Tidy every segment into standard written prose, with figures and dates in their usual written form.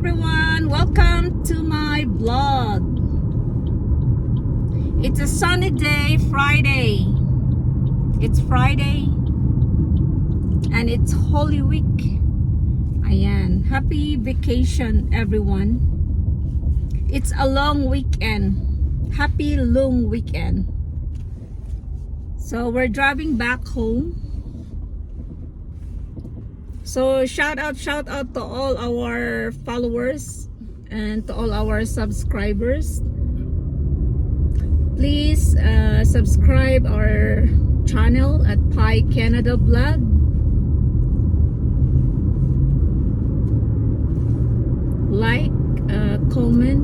everyone, welcome to my vlog. It's a sunny day, Friday. It's Friday and it's Holy Week. Ayan, happy vacation everyone. It's a long weekend. Happy long weekend. So we're driving back home. So shout out to all our followers and to all our subscribers. Please subscribe our channel at Pi Canada Vlog. Like, comment.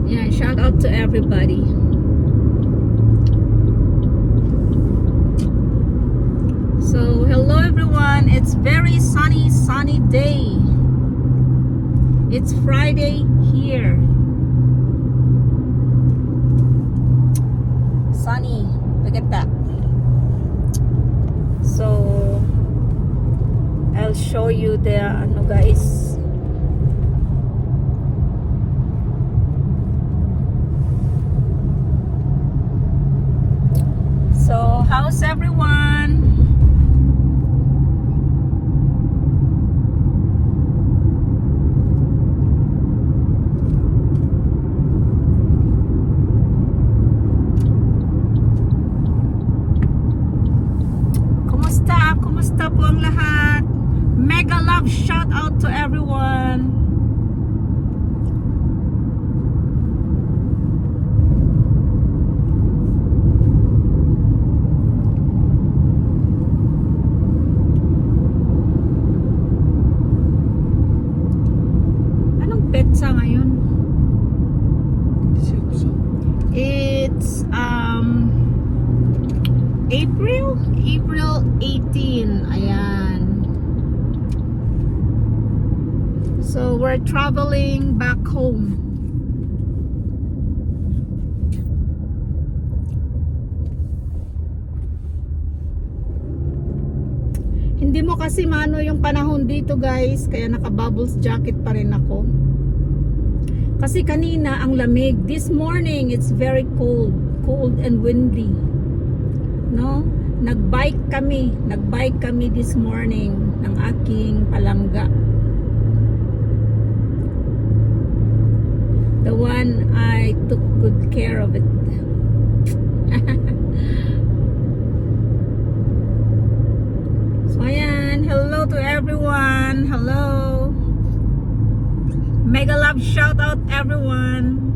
Yeah, shout out to everybody. So hello everyone, it's very sunny day. It's Friday here. Sunny, look at that. So I'll show you the ano guys. So how's everyone? Kumusta po ang lahat? Mega love shout out to everyone. Anong petsa ngayon? It's April 18. Ayan. So we're traveling back home. Hindi mo kasi mano yung panahon dito guys, kaya naka-bubbles jacket pa rin ako. Kasi kanina ang lamig. This morning it's very cold and windy. No? Nagbike kami this morning ng aking palangga. The one I took good care of it. So ayan, hello to everyone. Hello. Mega love shout out everyone.